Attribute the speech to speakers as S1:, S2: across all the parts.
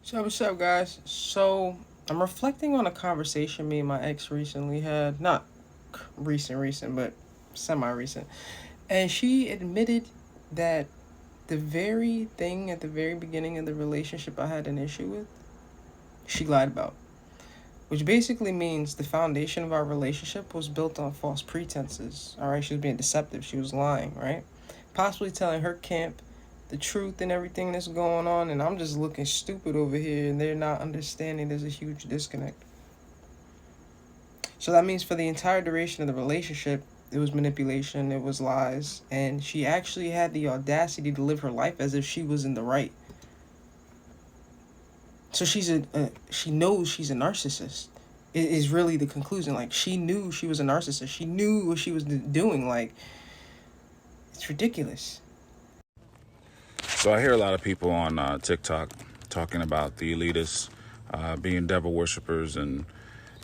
S1: So what's up, guys? So I'm reflecting on a conversation me and my ex recently had. Not recent, but semi-recent. And she admitted that the very thing at the very beginning of the relationship I had an issue with, she lied about. Which basically means the foundation of our relationship was built on false pretenses. All right, she was being deceptive. She was lying, right? Possibly telling her camp the truth and everything that's going on, and I'm just looking stupid over here, and they're not understanding there's a huge disconnect. So that means for the entire duration of the relationship, it was manipulation, it was lies, and she actually had the audacity to live her life as if she was in the right. So she knows she's a narcissist. It is really the conclusion. Like, she knew she was a narcissist. She knew what she was doing. Like, it's ridiculous.
S2: So I hear a lot of people on TikTok talking about the elitists being devil worshippers and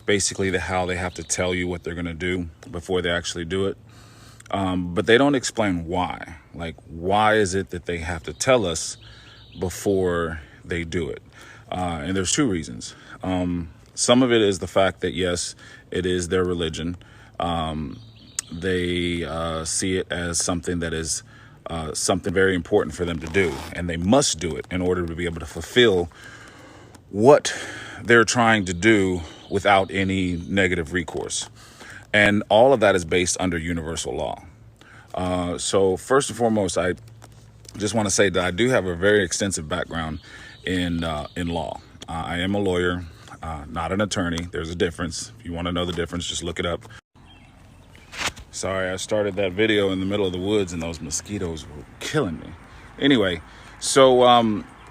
S2: basically how they have to tell you what they're going to do before they actually do it. But they don't explain why. Like, why is it that they have to tell us before they do it? And there's two reasons. Some of it is the fact that, yes, it is their religion. They see it as something that is something very important for them to do, and they must do it in order to be able to fulfill what they're trying to do without any negative recourse. And all of that is based under universal law. So first and foremost, I just want to say that I do have a very extensive background in law. I am a lawyer, not an attorney. There's a difference. If you want to know the difference, just look it up. Sorry, I started that video in the middle of the woods and those mosquitoes were killing me. Anyway, so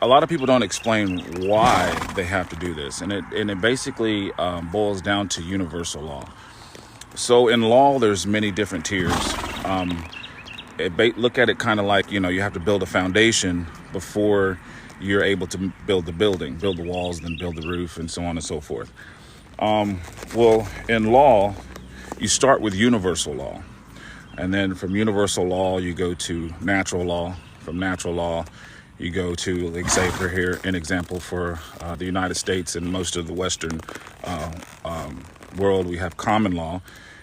S2: a lot of people don't explain why they have to do this. And it basically boils down to universal law. So in law, there's many different tiers. Look at it kind of like, you have to build a foundation before you're able to build the building, build the walls, then build the roof, and so on and so forth. Well, in law, you start with universal law. And then from universal law, you go to natural law. From natural law, you go to, like, say, for here, an example for the United States and most of the Western world, we have common law.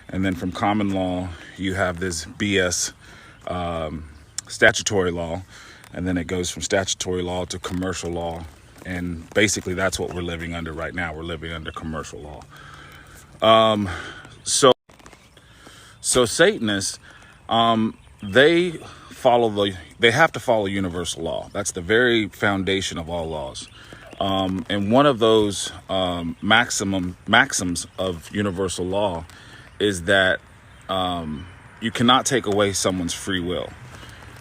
S2: And then from common law, you have this BS statutory law. And then it goes from statutory law to commercial law. And basically, that's what we're living under right now. We're living under commercial law. So Satanists, they have to follow universal law. That's the very foundation of all laws. And one of those maxims of universal law is that you cannot take away someone's free will.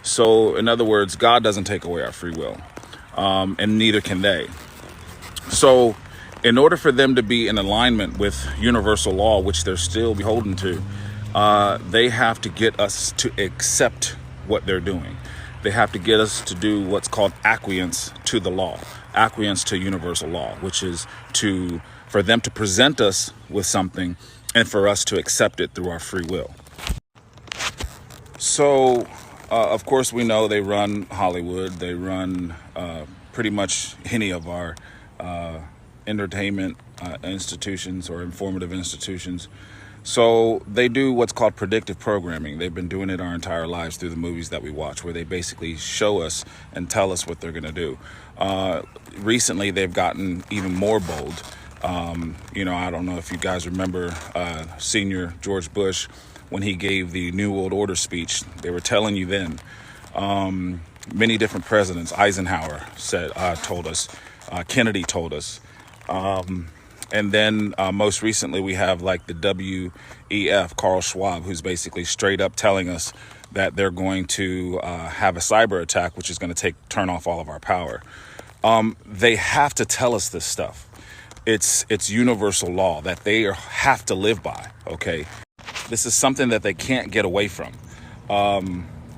S2: So in other words, God doesn't take away our free will, and neither can they. So in order for them to be in alignment with universal law, which they're still beholden to, they have to get us to accept what they're doing. They have to get us to do what's called acquiescence to the law, acquiescence to universal law, which is for them to present us with something and for us to accept it through our free will. So, of course, we know they run Hollywood. They run pretty much any of our entertainment institutions or informative institutions. So they do what's called predictive programming. They've been doing it our entire lives through the movies that we watch, where they basically show us and tell us what they're going to do. Recently, they've gotten even more bold. I don't know if you guys remember Senior George Bush when he gave the New World Order speech. They were telling you then. Many different presidents, Eisenhower told us, Kennedy told us. And then most recently, we have like the WEF, Carl Schwab, who's basically straight up telling us that they're going to have a cyber attack, which is going to turn off all of our power. They have to tell us this stuff. It's universal law that they have to live by. OK, this is something that they can't get away from.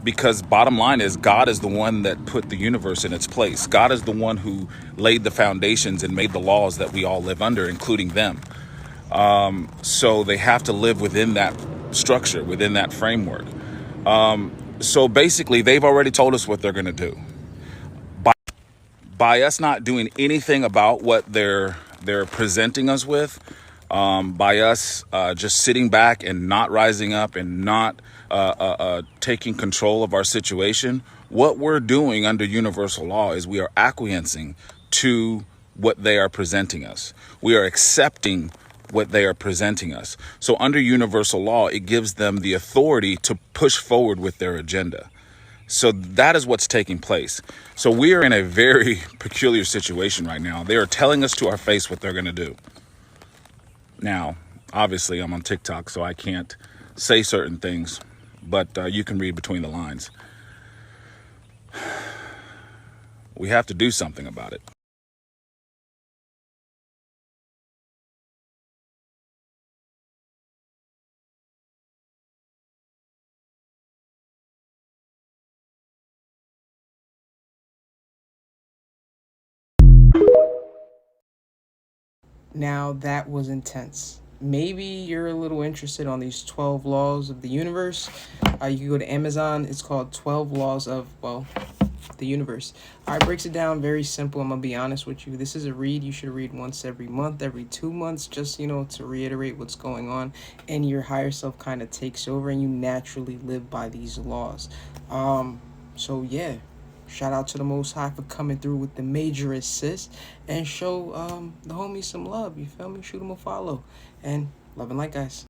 S2: Because bottom line is, God is the one that put the universe in its place. God is the one who laid the foundations and made the laws that we all live under, including them. So they have to live within that structure, within that framework. So basically, they've already told us what they're going to do. by us not doing anything about what they're presenting us with, by us just sitting back and not rising up and not taking control of our situation, what we're doing under universal law is we are acquiescing to what they are presenting us. We are accepting what they are presenting us. So under universal law, it gives them the authority to push forward with their agenda. So that is what's taking place. So we are in a very peculiar situation right now. They are telling us to our face what they're going to do. Now, obviously, I'm on TikTok, so I can't say certain things, but you can read between the lines. We have to do something about it.
S1: Now that was intense. Maybe you're a little interested on these 12 laws of the universe. You can go to Amazon. It's called 12 Laws of, well, the Universe. All right, breaks it down very simple. I'm going to be honest with you. This is a read you should read once every month, every 2 months, just, to reiterate what's going on. And your higher self kind of takes over and you naturally live by these laws. So, yeah. Shout out to the Most High for coming through with the major assist and show the homies some love. You feel me? Shoot them a follow. And love and light, guys.